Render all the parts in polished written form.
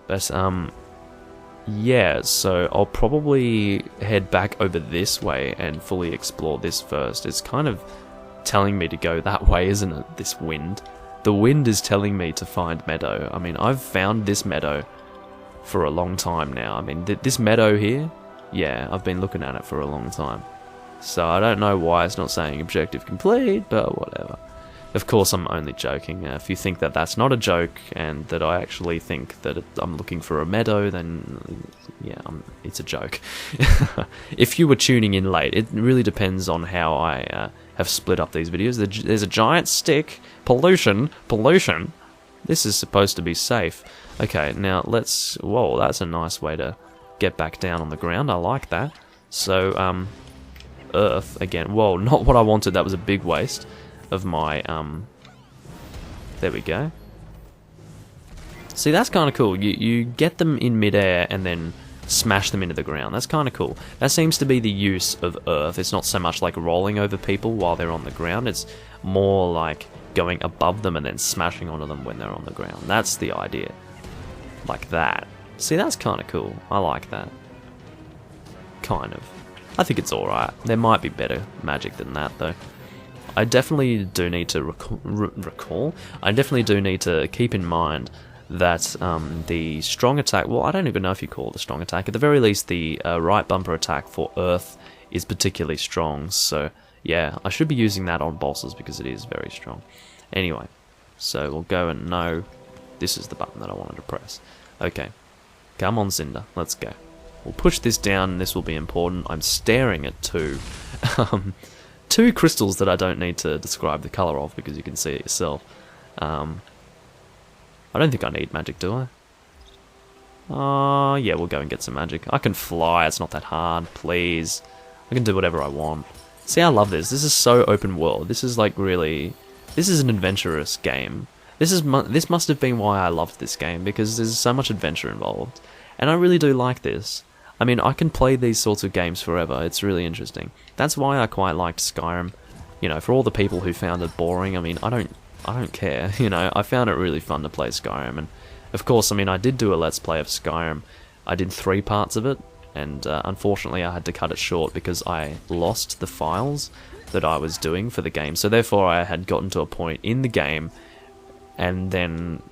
But, yeah, so I'll probably head back over this way and fully explore this first. It's kind of telling me to go that way, isn't it? This wind. The wind is telling me to find Meadow. I mean, I've found this meadow for a long time now. I mean, this meadow here, yeah, I've been looking at it for a long time. So I don't know why it's not saying objective complete, but whatever. Of course, I'm only joking. If you think that that's not a joke and that I actually think that I'm looking for a meadow, then yeah, it's a joke. If you were tuning in late, it really depends on how I have split up these videos. There's a giant stick. Pollution. This is supposed to be safe. Okay, now let's... Whoa, that's a nice way to get back down on the ground. I like that. So, Earth, again. Whoa, not what I wanted. That was a big waste of my, there we go. See, that's kind of cool. You get them in midair and then smash them into the ground. That's kind of cool. That seems to be the use of Earth. It's not so much like rolling over people while they're on the ground. It's more like going above them and then smashing onto them when they're on the ground. That's the idea. Like that. See, that's kind of cool. I like that. Kind of. I think it's alright. There might be better magic than that, though. I definitely do need to recall. I definitely do need to keep in mind that the strong attack... Well, I don't even know if you call it the strong attack. At the very least, the right bumper attack for Earth is particularly strong. So, yeah, I should be using that on bosses because it is very strong. Anyway, so we'll go and know this is the button that I wanted to press. Okay, come on, Cinder. Let's go. We'll push this down and this will be important. I'm staring at two crystals that I don't need to describe the colour of because you can see it yourself. I don't think I need magic, do I? Yeah, we'll go and get some magic. I can fly, it's not that hard, please. I can do whatever I want. See, I love this. This is so open world. This is like really... This is an adventurous game. This must have been why I loved this game, because there's so much adventure involved. And I really do like this. I mean, I can play these sorts of games forever. It's really interesting. That's why I quite liked Skyrim. You know, for all the people who found it boring, I mean, I don't care. You know, I found it really fun to play Skyrim. And of course, I mean, I did do a Let's Play of Skyrim. I did 3 parts of it, and unfortunately I had to cut it short because I lost the files that I was doing for the game. So therefore, I had gotten to a point in the game, and then...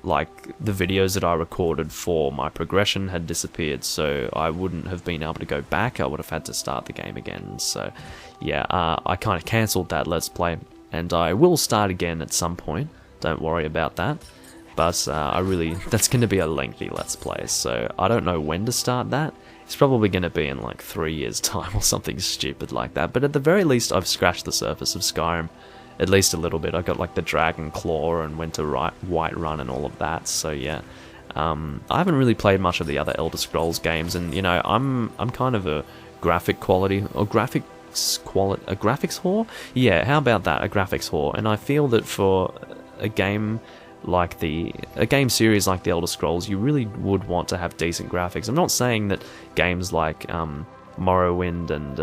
like, the videos that I recorded for my progression had disappeared, so I wouldn't have been able to go back. I would have had to start the game again. So, yeah, I kind of cancelled that Let's Play, and I will start again at some point. Don't worry about that. But that's going to be a lengthy Let's Play, so I don't know when to start that. It's probably going to be in like 3 years' time or something stupid like that. But at the very least, I've scratched the surface of Skyrim. At least a little bit. I got like the Dragon Claw and went to Whiterun and all of that. So yeah, I haven't really played much of the other Elder Scrolls games, and you know, I'm kind of a graphics whore. Yeah, how about that? A graphics whore. And I feel that for a game like a game series like the Elder Scrolls, you really would want to have decent graphics. I'm not saying that games like Morrowind and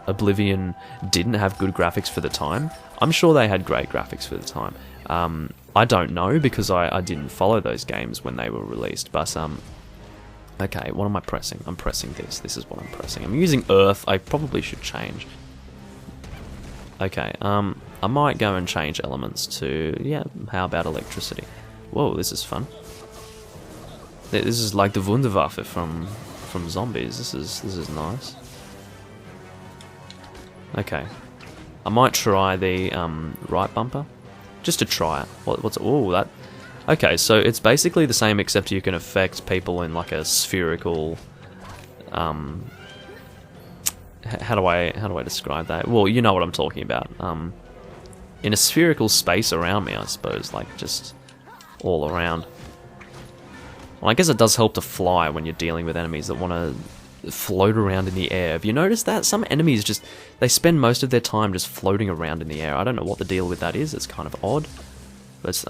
Oblivion didn't have good graphics for the time. I'm sure they had great graphics for the time. I don't know because I didn't follow those games when they were released. But okay, what am I pressing? I'm pressing this. This is what I'm pressing. I'm using Earth. I probably should change. Okay, I might go and change elements to, yeah, how about electricity? Whoa, this is fun. This is like the Wunderwaffe from zombies. This is nice. Okay, I might try the right bumper, just to try it. What's oh that? Okay, so it's basically the same except you can affect people in like a spherical. How do I describe that? Well, you know what I'm talking about. In a spherical space around me, I suppose, like just all around. Well, I guess it does help to fly when you're dealing with enemies that want to float around in the air. Have you noticed that? Some enemies just, they spend most of their time just floating around in the air. I don't know what the deal with that is. It's kind of odd. But,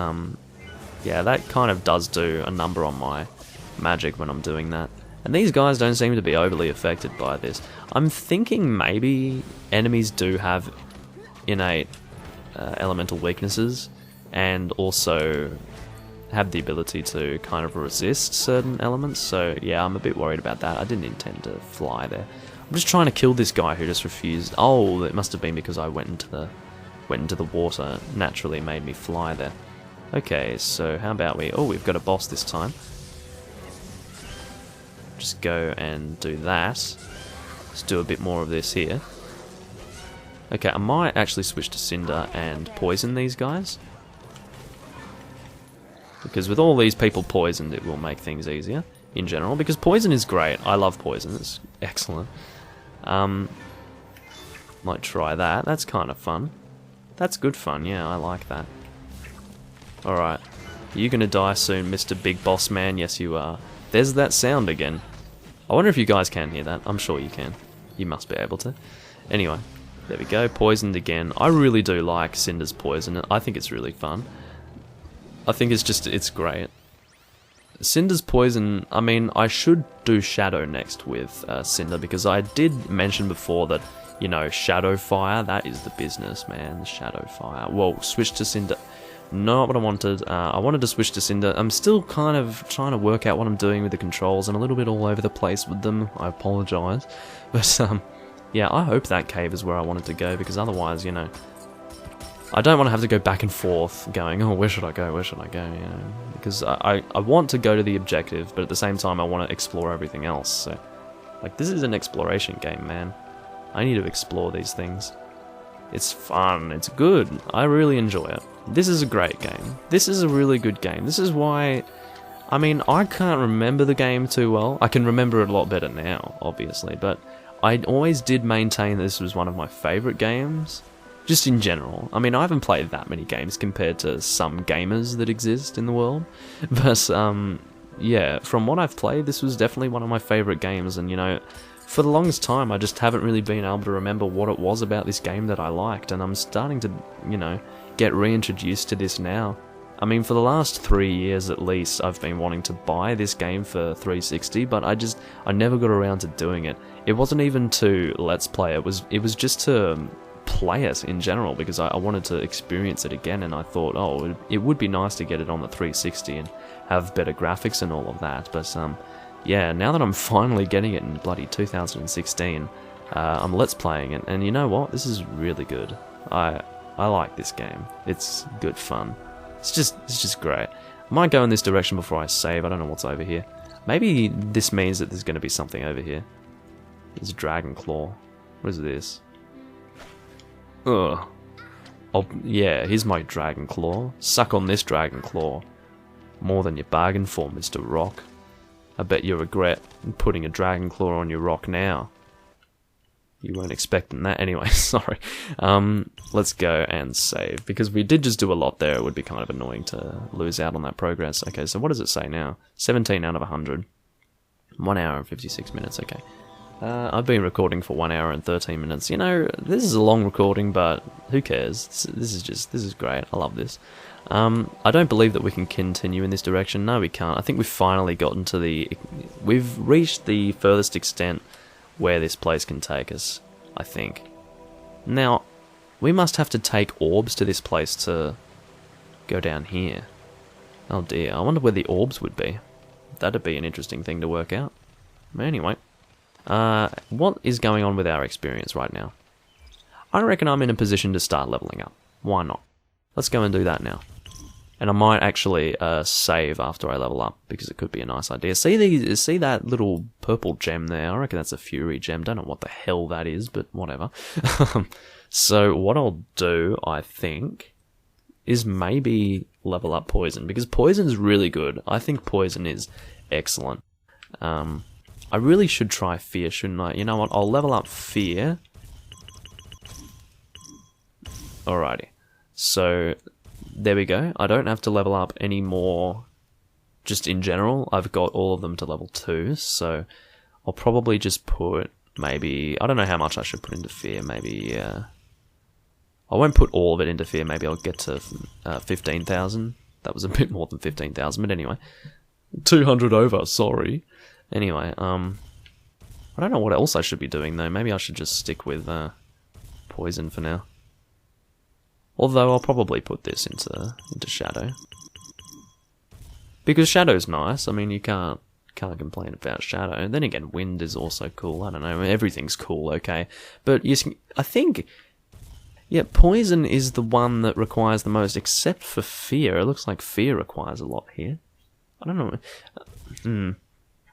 yeah, that kind of does do a number on my magic when I'm doing that. And these guys don't seem to be overly affected by this. I'm thinking maybe enemies do have innate elemental weaknesses, and also have the ability to kind of resist certain elements, so yeah, I'm a bit worried about that. I didn't intend to fly there. I'm just trying to kill this guy who just refused. Oh, it must have been because I went into the water. Naturally made me fly there. Okay, so how about we... Oh, we've got a boss this time. Just go and do that. Let's do a bit more of this here. Okay, I might actually switch to Cinder and poison these guys. Because with all these people poisoned, it will make things easier in general. Because poison is great. I love poison. It's excellent. Might try that. That's kind of fun. That's good fun. Yeah, I like that. Alright. Are you going to die soon, Mr. Big Boss Man? Yes, you are. There's that sound again. I wonder if you guys can hear that. I'm sure you can. You must be able to. Anyway, there we go. Poisoned again. I really do like Cinder's poison. I think it's really fun. I think it's great. Cinder's poison, I mean, I should do Shadow next with Cinder, because I did mention before that, you know, Shadow Fire, that is the business, man. Shadow Fire. Whoa, switch to Cinder. Not what I wanted. I wanted to switch to Cinder. I'm still kind of trying to work out what I'm doing with the controls. I'm a little bit all over the place with them. I apologise. But, yeah, I hope that cave is where I wanted to go, because otherwise, you know, I don't want to have to go back and forth going, oh, where should I go, where should I go, you know, because I want to go to the objective, but at the same time I want to explore everything else, so, like, this is an exploration game, man. I need to explore these things. It's fun, it's good, I really enjoy it. This is a great game. This is a really good game. This is why, I mean, I can't remember the game too well. I can remember it a lot better now, obviously, but I always did maintain this was one of my favourite games. Just in general. I mean, I haven't played that many games compared to some gamers that exist in the world. But, yeah, from what I've played, this was definitely one of my favourite games. And, you know, for the longest time, I just haven't really been able to remember what it was about this game that I liked. And I'm starting to, you know, get reintroduced to this now. I mean, for the last 3 years at least, I've been wanting to buy this game for 360, but I never got around to doing it. It wasn't even to Let's Play, it was just to play it in general, because I wanted to experience it again, and I thought, oh, it would be nice to get it on the 360 and have better graphics and all of that. But yeah, now that I'm finally getting it in bloody 2016, I'm Let's Playing it, and you know what? This is really good. I like this game. It's good fun. It's just great. I might go in this direction before I save. I don't know what's over here. Maybe this means that there's going to be something over here. There's a dragon claw. What is this? Ugh. Oh, yeah, here's my dragon claw. Suck on this dragon claw. More than you bargained for, Mr. Rock. I bet you regret putting a dragon claw on your rock now. You weren't expecting that anyway, sorry. Let's go and save, because we did just do a lot there. It would be kind of annoying to lose out on that progress. Okay, so what does it say now? 17 out of 100. 1 hour and 56 minutes, okay. I've been recording for 1 hour and 13 minutes. You know, this is a long recording, but who cares? This is great. I love this. I don't believe that we can continue in this direction. No, we can't. I think we've finally gotten to we've reached the furthest extent where this place can take us, I think. Now, we must have to take orbs to this place to go down here. Oh dear, I wonder where the orbs would be. That'd be an interesting thing to work out. Anyway. What is going on with our experience right now? I reckon I'm in a position to start leveling up. Why not? Let's go and do that now. And I might actually save after I level up, because it could be a nice idea. See that little purple gem there? I reckon that's a Fury gem. Don't know what the hell that is, but whatever. So what I'll do, I think, is maybe level up Poison, because Poison's really good. I think Poison is excellent. I really should try Fear, shouldn't I? You know what? I'll level up Fear. Alrighty. So, there we go. I don't have to level up any more just in general. I've got all of them to level 2, so I'll probably just put maybe... I don't know how much I should put into Fear. Maybe... I won't put all of it into Fear. Maybe I'll get to 15,000. That was a bit more than 15,000, but anyway. 200 over, sorry. Anyway, I don't know what else I should be doing though. Maybe I should just stick with Poison for now. Although I'll probably put this into Shadow. Because Shadow's nice. I mean, you can't complain about Shadow. And then again, Wind is also cool. I don't know, everything's cool, okay? But I think, yeah, Poison is the one that requires the most, except for Fear. It looks like Fear requires a lot here. I don't know.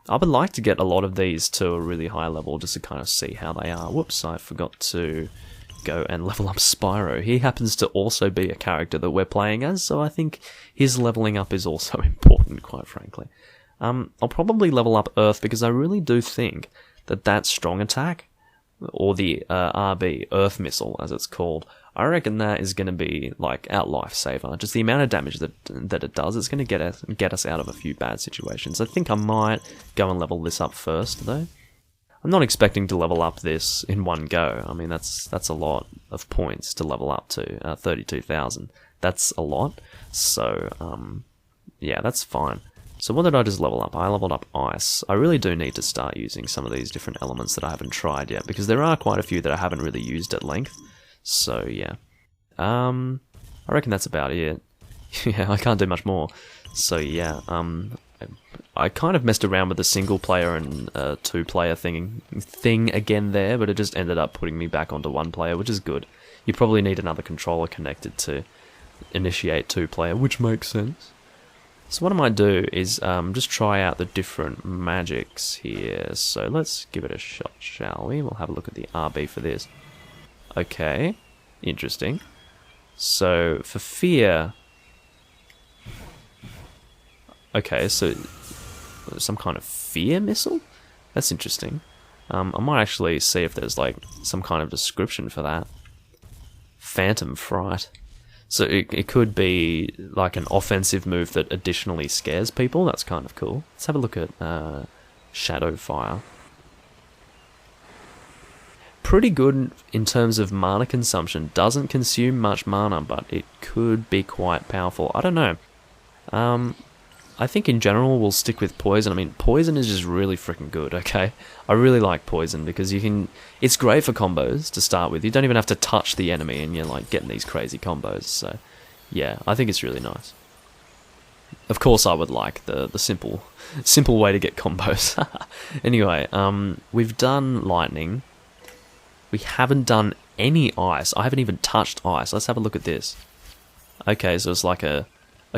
I would like to get a lot of these to a really high level just to kind of see how they are. Whoops, I forgot to go and level up Spyro. He happens to also be a character that we're playing as, so I think his leveling up is also important, quite frankly. I'll probably level up Earth because I really do think that strong attack, or the RB, Earth Missile as it's called, I reckon that is going to be like our lifesaver. Just the amount of damage that it does, it's going to get us out of a few bad situations. I think I might go and level this up first, though. I'm not expecting to level up this in one go. I mean, that's a lot of points to level up to, 32,000. That's a lot. So, yeah, that's fine. So what did I just level up? I leveled up Ice. I really do need to start using some of these different elements that I haven't tried yet, because there are quite a few that I haven't really used at length. So, yeah. I reckon that's about it. Yeah, I can't do much more. So, yeah, I kind of messed around with the single player and two player thing again there, but it just ended up putting me back onto one player, which is good. You probably need another controller connected to initiate two player, which makes sense. So what I might do is just try out the different magics here. So let's give it a shot, shall we? We'll have a look at the RB for this. Okay, interesting. So for Fear... Okay, so some kind of Fear missile? That's interesting. I might actually see if there's like some kind of description for that. Phantom Fright. So it could be like an offensive move that additionally scares people. That's kind of cool. Let's have a look at Shadow Fire. Pretty good in terms of mana consumption. Doesn't consume much mana, but it could be quite powerful. I don't know. I think in general we'll stick with Poison. I mean, Poison is just really freaking good, okay? I really like Poison because it's great for combos to start with. You don't even have to touch the enemy and you're like getting these crazy combos. So, yeah, I think it's really nice. Of course I would like the simple way to get combos. Anyway, we've done Lightning. We haven't done any Ice. I haven't even touched Ice. Let's have a look at this. Okay, so it's like a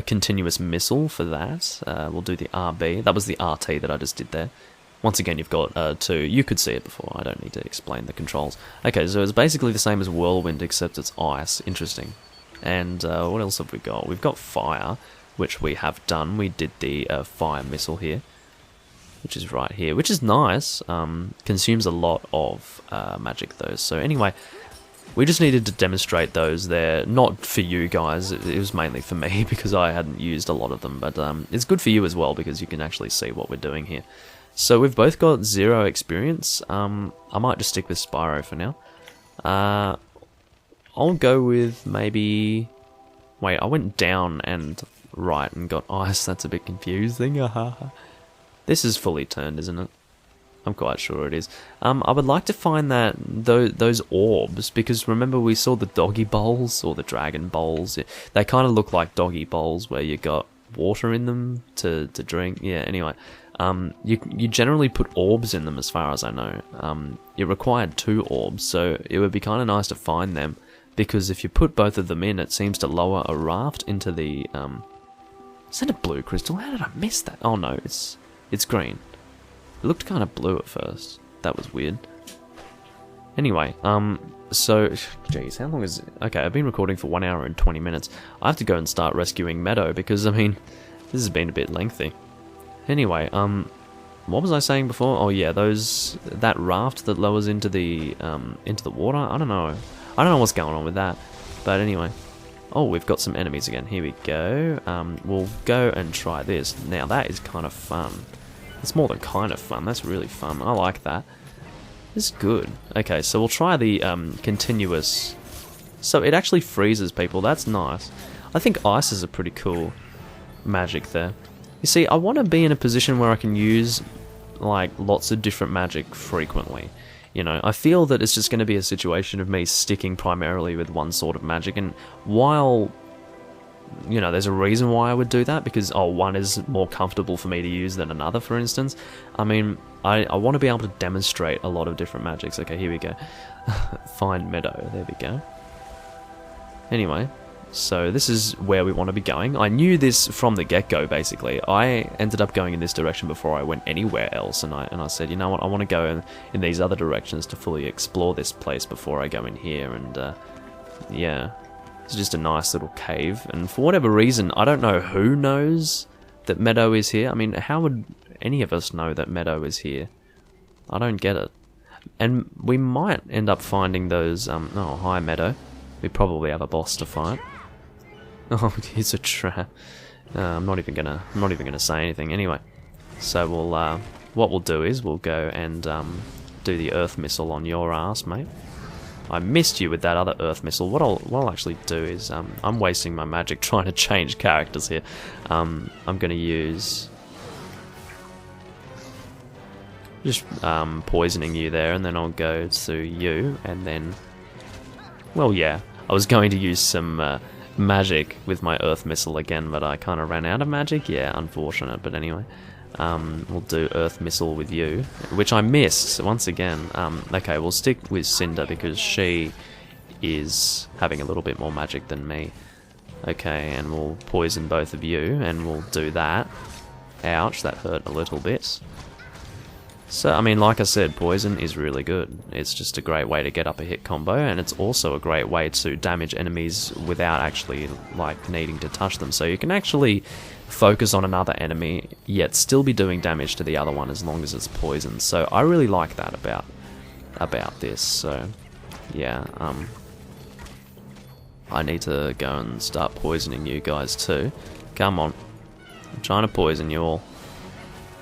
continuous missile for that. We'll do the RB. That was the RT that I just did there. Once again, you've got two. You could see it before. I don't need to explain the controls. Okay, so it's basically the same as Whirlwind, except it's ice. Interesting. And what else have we got? We've got Fire, which we have done. We did the Fire missile here, which is right here, which is nice. Consumes a lot of magic, though. So anyway... We just needed to demonstrate those there, not for you guys, it was mainly for me because I hadn't used a lot of them, but it's good for you as well because you can actually see what we're doing here. So we've both got 0 experience. I might just stick with Spyro for now. I'll go with maybe... Wait, I went down and right and got Ice, that's a bit confusing. This is fully turned, isn't it? I'm quite sure it is. I would like to find those orbs, because remember we saw the doggy bowls, or the dragon bowls. They kind of look like doggy bowls where you got water in them to drink. Yeah, anyway. You generally put orbs in them as far as I know. It required 2 orbs, so it would be kind of nice to find them, because if you put both of them in, it seems to lower a raft into the... Is that a blue crystal? How did I miss that? Oh no, it's green. It looked kind of blue at first. That was weird. Anyway, so... Jeez, how long is it? Okay, I've been recording for 1 hour and 20 minutes. I have to go and start rescuing Meadow, because, I mean, this has been a bit lengthy. Anyway, what was I saying before? Oh yeah, that raft that lowers into the water? I don't know. I don't know what's going on with that. But anyway. Oh, we've got some enemies again. Here we go. We'll go and try this. Now, that is kind of fun. It's more than kind of fun, that's really fun. I like that. This is good. Okay, so we'll try the continuous... So it actually freezes people, that's nice. I think ice is a pretty cool magic there. You see, I want to be in a position where I can use like lots of different magic frequently. You know, I feel that it's just going to be a situation of me sticking primarily with one sort of magic, and while you know, there's a reason why I would do that, because, oh, one is more comfortable for me to use than another, for instance. I mean, I want to be able to demonstrate a lot of different magics. Okay, here we go. Find Meadow, there we go. Anyway, so this is where we want to be going. I knew this from the get-go, basically. I ended up going in this direction before I went anywhere else, and I said, you know what, I want to go in these other directions to fully explore this place before I go in here, and yeah, it's just a nice little cave, and for whatever reason, I don't know who knows that Meadow is here. I mean, how would any of us know that Meadow is here? I don't get it. And we might end up finding those, oh, hi Meadow. We probably have a boss to fight. Oh, it's a trap. I'm not even gonna say anything anyway. So we'll, what we'll do is we'll go and do the earth missile on your ass, mate. I missed you with that other earth missile. What I'll actually do is I'm wasting my magic trying to change characters here. I'm gonna use just poisoning you there, and then I'll go to you, and then, well, yeah. I was going to use some magic with my earth missile again, but I kind of ran out of magic. Yeah, unfortunate, but anyway. We'll do earth missile with you, which I missed once again. Okay, we'll stick with Cinder because she is having a little bit more magic than me. Okay, and we'll poison both of you, and we'll do that. Ouch, that hurt a little bit. So, I mean, like I said, poison is really good. It's just a great way to get up a hit combo, and it's also a great way to damage enemies without actually, like, needing to touch them. So you can actually focus on another enemy, yet still be doing damage to the other one as long as it's poisoned. So I really like that about this. So, yeah, I need to go and start poisoning you guys too. Come on. I'm trying to poison you all.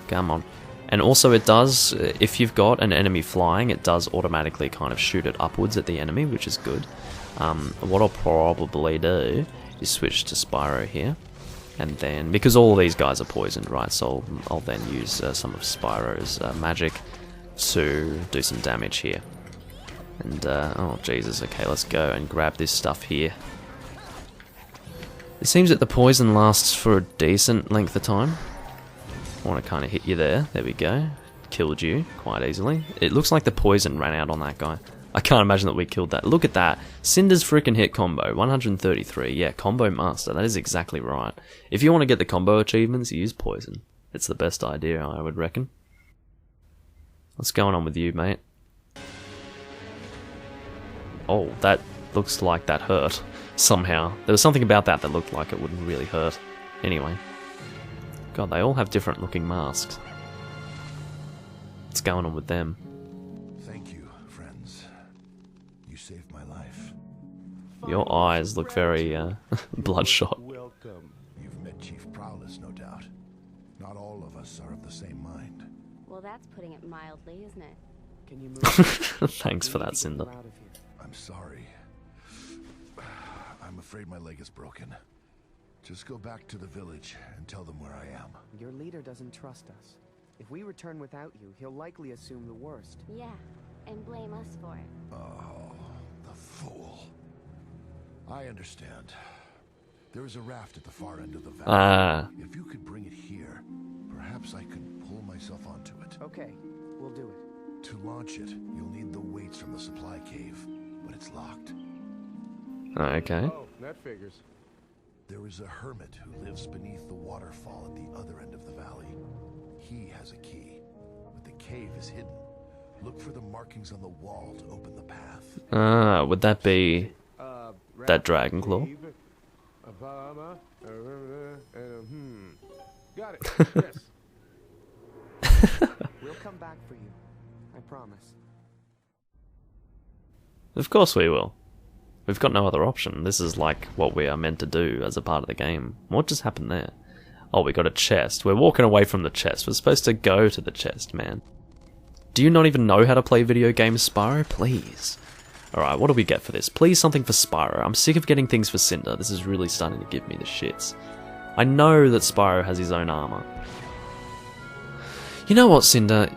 Come on. And also it does, if you've got an enemy flying, it does automatically kind of shoot it upwards at the enemy, which is good. What I'll probably do is switch to Spyro here. And then, because all of these guys are poisoned, right, so I'll then use some of Spyro's magic to do some damage here. And, oh Jesus, okay, let's go and grab this stuff here. It seems that the poison lasts for a decent length of time. I want to kind of hit you there. There we go. Killed you quite easily. It looks like the poison ran out on that guy. I can't imagine that we killed that. Look at that. Cinder's freaking hit combo. 133. Yeah, combo master. That is exactly right. If you want to get the combo achievements, use poison. It's the best idea, I would reckon. What's going on with you, mate? Oh, that looks like that hurt. Somehow. There was something about that that looked like it wouldn't really hurt. Anyway. God, they all have different looking masks. What's going on with them? Thank you, friends. You saved my life. Your eyes look very bloodshot. Welcome. You've met Chief Prowless, no doubt. Not all of us are of the same mind. Well, that's putting it mildly, isn't it? Can you move? Thanks for that, Cinder. I'm sorry. I'm afraid my leg is broken. Just go back to the village and tell them where I am. Your leader doesn't trust us. If we return without you, he'll likely assume the worst. Yeah, and blame us for it. Oh, the fool. I understand. There is a raft at the far end of the valley. If you could bring it here, perhaps I could pull myself onto it. Okay, we'll do it. To launch it, you'll need the weights from the supply cave, but it's locked. Okay. Oh, that figures. There is a hermit who lives beneath the waterfall at the other end of the valley. He has a key, but the cave is hidden. Look for the markings on the wall to open the path. Would that be that dragon claw? Got it. Yes. We'll come back for you. I promise. Of course we will. We've got no other option. This is like what we are meant to do as a part of the game. What just happened there? Oh, we got a chest. We're walking away from the chest. We're supposed to go to the chest, man. Do you not even know how to play video games, Spyro? Please. Alright, what do we get for this? Please something for Spyro. I'm sick of getting things for Cinder. This is really starting to give me the shits. I know that Spyro has his own armor. You know what, Cinder?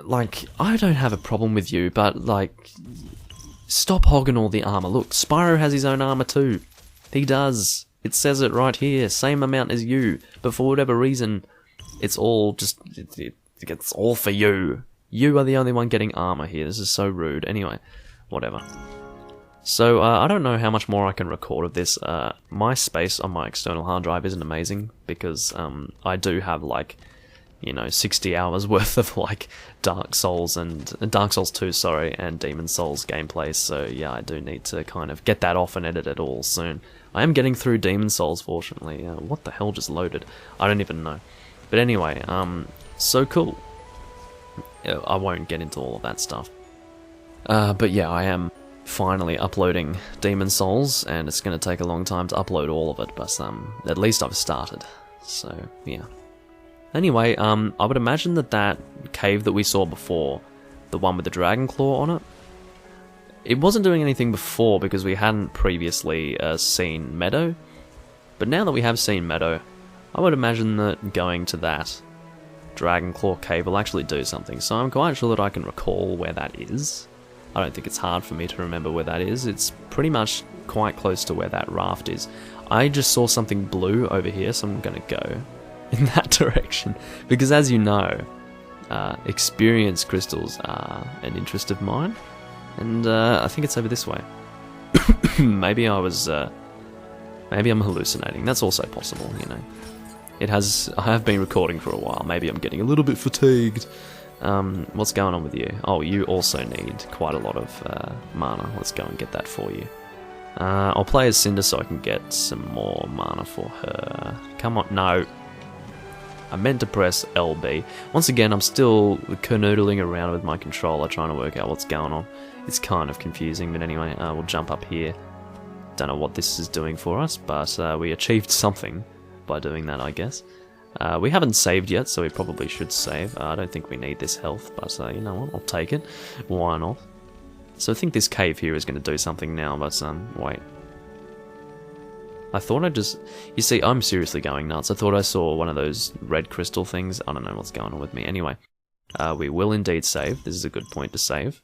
Like, I don't have a problem with you, but, like, stop hogging all the armor. Look, Spyro has his own armor too. He does. It says it right here, same amount as you, but for whatever reason, it's all just, it's all for you. You are the only one getting armor here. This is so rude. Anyway, whatever. So, I don't know how much more I can record of this. My space on my external hard drive isn't amazing, because I do have, like, 60 hours worth of, like, Dark Souls 2, sorry, and Demon Souls gameplay, so yeah, I do need to kind of get that off and edit it all soon. I am getting through Demon Souls, fortunately. What the hell just loaded? I don't even know. But anyway, so cool. I won't get into all of that stuff. But yeah, I am finally uploading Demon Souls, and it's going to take a long time to upload all of it, but at least I've started. So, yeah. Anyway, I would imagine that cave that we saw before, the one with the dragon claw on it, it wasn't doing anything before because we hadn't previously seen Meadow. But now that we have seen Meadow, I would imagine that going to that dragon claw cave will actually do something. So I'm quite sure that I can recall where that is. I don't think it's hard for me to remember where that is. It's pretty much quite close to where that raft is. I just saw something blue over here, so I'm going to go in that direction. Because as you know, experience crystals are an interest of mine. And I think it's over this way. Maybe I'm hallucinating. That's also possible, I have been recording for a while. Maybe I'm getting a little bit fatigued. What's going on with you? Oh, you also need quite a lot of mana. Let's go and get that for you. I'll play as Cinder so I can get some more mana for her. Come on, no. I meant to press LB. Once again, I'm still canoodling around with my controller trying to work out what's going on. It's kind of confusing, but anyway, we'll jump up here. Don't know what this is doing for us, but we achieved something by doing that, I guess. We haven't saved yet, so we probably should save. I don't think we need this health, but you know what, I'll take it. Why not? So I think this cave here is going to do something now, but wait. I thought I just... You see, I'm seriously going nuts. I thought I saw one of those red crystal things. I don't know what's going on with me. Anyway, we will indeed save. This is a good point to save.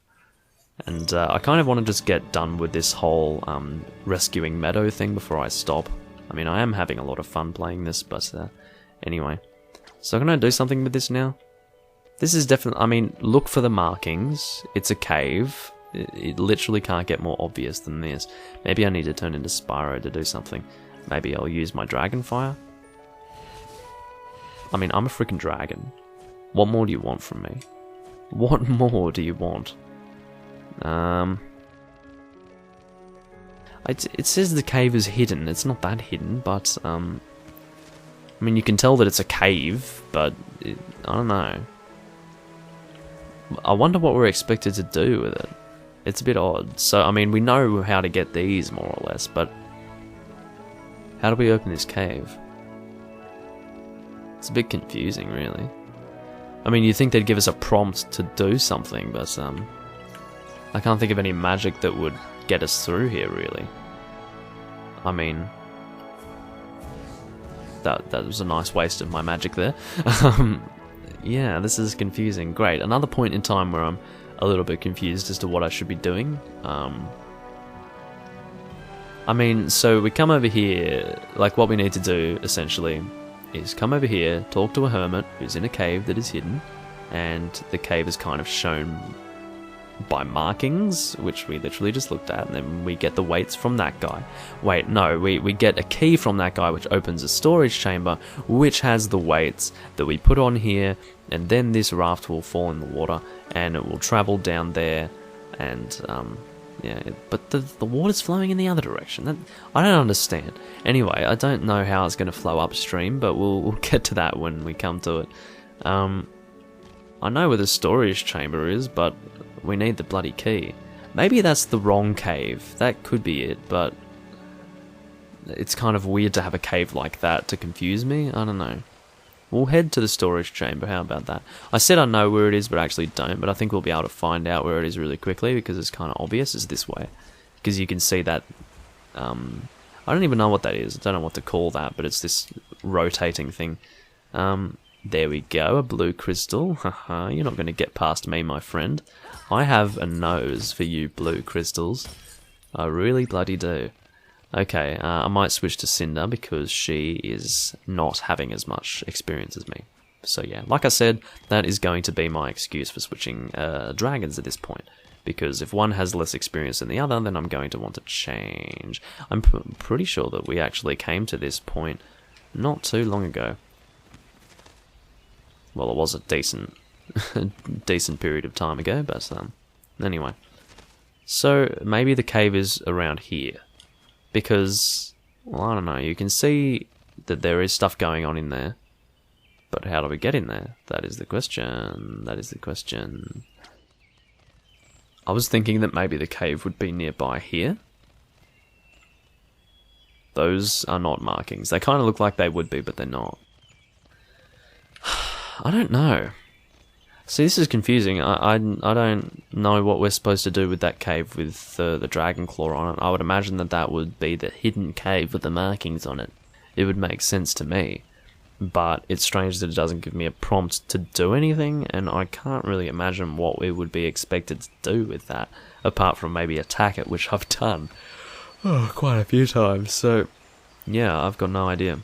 And I kind of want to just get done with this whole rescuing Meadow thing before I stop. I mean, I am having a lot of fun playing this, but anyway. So can I do something with this now? This is definitely... I mean, look for the markings. It's a cave. It literally can't get more obvious than this. Maybe I need to turn into Spyro to do something. Maybe I'll use my dragon fire. I mean, I'm a freaking dragon. What more do you want from me? What more do you want? It says the cave is hidden. It's not that hidden, but I mean, you can tell that it's a cave, but I don't know. I wonder what we're expected to do with it. It's a bit odd. So, I mean, we know how to get these, more or less, but how do we open this cave? It's a bit confusing, really. I mean, you'd think they'd give us a prompt to do something, but I can't think of any magic that would get us through here, really. I mean, that was a nice waste of my magic there. Yeah, this is confusing. Great, another point in time where I'm a little bit confused as to what I should be doing. I mean, so we come over here, like what we need to do, essentially, is come over here, talk to a hermit who's in a cave that is hidden, and the cave is kind of shown by markings, which we literally just looked at, and then we get the weights from that guy. Wait, no, we get a key from that guy which opens a storage chamber, which has the weights that we put on here, and then this raft will fall in the water, and it will travel down there, and, yeah, but the water's flowing in the other direction. I don't understand. Anyway, I don't know how it's going to flow upstream, but we'll get to that when we come to it. I know where the storage chamber is, but we need the bloody key. Maybe that's the wrong cave. That could be it, but it's kind of weird to have a cave like that to confuse me. I don't know. We'll head to the storage chamber. How about that? I said I know where it is, but I actually don't. But I think we'll be able to find out where it is really quickly because it's kind of obvious. It's this way. Because you can see that... I don't even know what that is. I don't know what to call that, but it's this rotating thing. There we go, a blue crystal. Haha, you're not going to get past me, my friend. I have a nose for you blue crystals. I really bloody do. Okay, I might switch to Cinder because she is not having as much experience as me. So yeah, like I said, that is going to be my excuse for switching dragons at this point. Because if one has less experience than the other, then I'm going to want to change. I'm pretty sure that we actually came to this point not too long ago. Well, it was a decent period of time ago, but anyway. So maybe the cave is around here. Because, well, I don't know, you can see that there is stuff going on in there. But how do we get in there? That is the question. That is the question. I was thinking that maybe the cave would be nearby here. Those are not markings. They kind of look like they would be, but they're not. I don't know. See, this is confusing. I don't know what we're supposed to do with that cave with the dragon claw on it. I would imagine that that would be the hidden cave with the markings on it. It would make sense to me. But it's strange that it doesn't give me a prompt to do anything, and I can't really imagine what we would be expected to do with that, apart from maybe attack it, which I've done quite a few times. So, yeah, I've got no idea.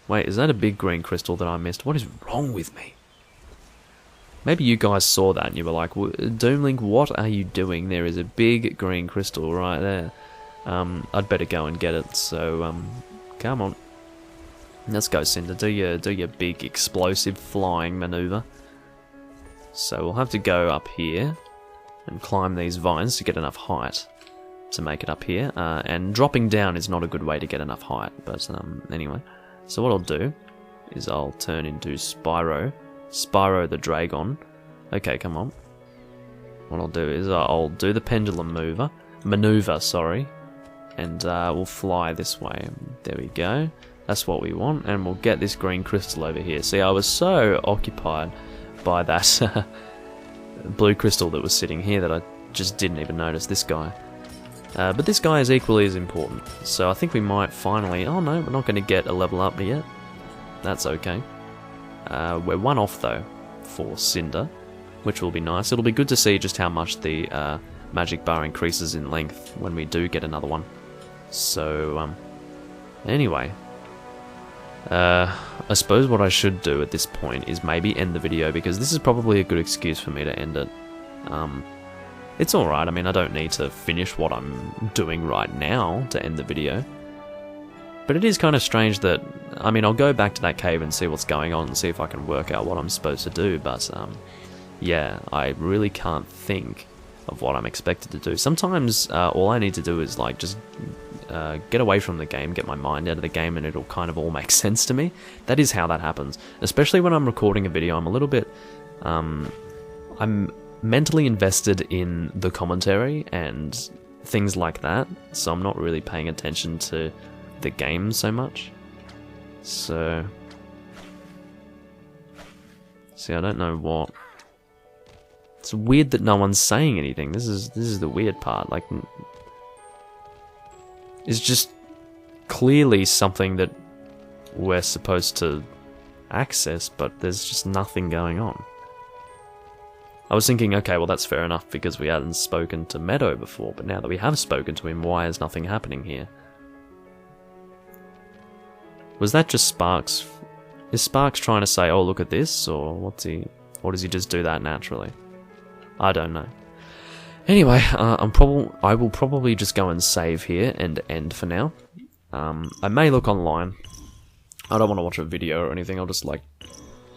Wait, is that a big green crystal that I missed? What is wrong with me? Maybe you guys saw that and you were like, Doomlink, what are you doing? There is a big green crystal right there. I'd better go and get it, so, come on. Let's go, Cinder. Do your big explosive flying maneuver. So we'll have to go up here and climb these vines to get enough height to make it up here. And dropping down is not a good way to get enough height. But anyway, so what I'll do is I'll turn into Spyro the Dragon. Okay, come on. What I'll do is I'll do the pendulum maneuver, sorry, and we'll fly this way. There we go. That's what we want, and we'll get this green crystal over here. See, I was so occupied by that blue crystal that was sitting here that I just didn't even notice this guy. But this guy is equally as important, so I think we might finally... Oh no, we're not going to get a level up yet. That's okay. We're one off, though, for Cinder, which will be nice. It'll be good to see just how much the magic bar increases in length when we do get another one. So, anyway... I suppose what I should do at this point is maybe end the video, because this is probably a good excuse for me to end it. It's alright, I mean, I don't need to finish what I'm doing right now to end the video. But it is kind of strange that, I mean, I'll go back to that cave and see what's going on and see if I can work out what I'm supposed to do, but yeah, I really can't think of what I'm expected to do. Sometimes all I need to do is like just get away from the game, get my mind out of the game, and it'll kind of all make sense to me. That is how that happens. Especially when I'm recording a video, I'm a little bit... I'm mentally invested in the commentary and things like that, so I'm not really paying attention to the game so much. So... See, I don't know what... It's weird that no one's saying anything. This is the weird part. Like... It's just clearly something that we're supposed to access, but there's just nothing going on. I was thinking, okay, well that's fair enough because we hadn't spoken to Meadow before, but now that we have spoken to him, why is nothing happening here? Was that just Sparks? Is Sparks trying to say, oh look at this, or or does he just do that naturally? I don't know. Anyway, I will probably just go and save here and end for now. I may look online. I don't want to watch a video or anything. I'll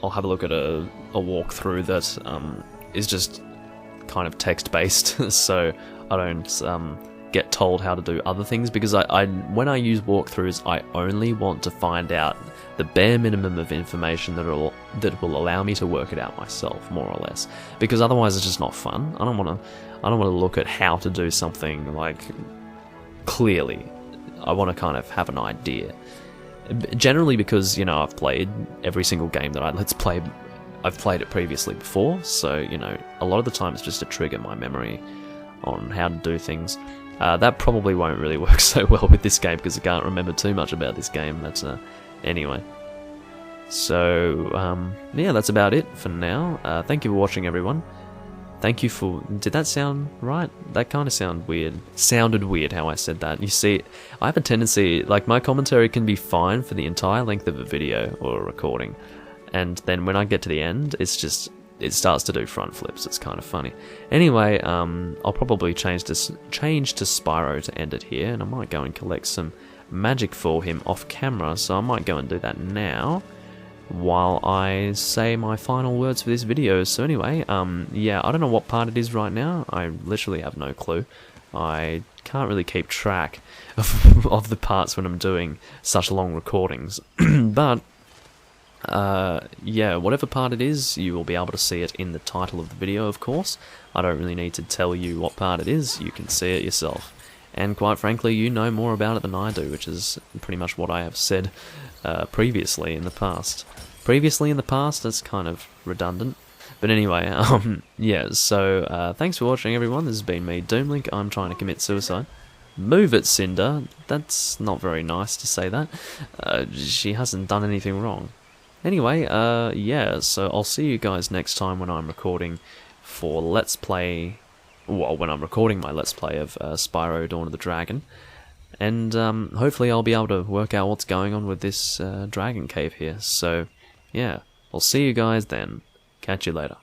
have a look at a walkthrough that is just kind of text-based, so I don't get told how to do other things, because when I use walkthroughs, I only want to find out the bare minimum of information that will allow me to work it out myself, more or less. Because otherwise, it's just not fun. I don't want to look at how to do something like clearly. I want to kind of have an idea. Generally, because I've played every single game that Let's Play. I've played it previously before, so a lot of the time it's just to trigger my memory on how to do things. That probably won't really work so well with this game because I can't remember too much about this game. But anyway, so yeah, that's about it for now. Thank you for watching, everyone. Thank you for... Did that sound right? That kind of sounded weird how I said that. You see, I have a tendency, like my commentary can be fine for the entire length of a video or a recording, and then when I get to the end, it starts to do front flips. It's kind of funny. Anyway, I'll probably change to Spyro to end it here, and I might go and collect some magic for him off camera, so I might go and do that now while I say my final words for this video. So anyway, yeah, I don't know what part it is right now. I literally have no clue. I can't really keep track of the parts when I'm doing such long recordings. But, yeah, whatever part it is, you will be able to see it in the title of the video, of course. I don't really need to tell you what part it is. You can see it yourself. And quite frankly, you know more about it than I do, which is pretty much what I have said previously in the past. Previously in the past, that's kind of redundant. But anyway, yeah, so thanks for watching, everyone. This has been me, Doomlink. I'm trying to commit suicide. Move it, Cinder. That's not very nice to say that. She hasn't done anything wrong. Anyway, yeah, so I'll see you guys next time when I'm recording for Let's Play... Well, when I'm recording my Let's Play of Spyro Dawn of the Dragon. And hopefully I'll be able to work out what's going on with this dragon cave here. So, yeah, I'll see you guys then. Catch you later.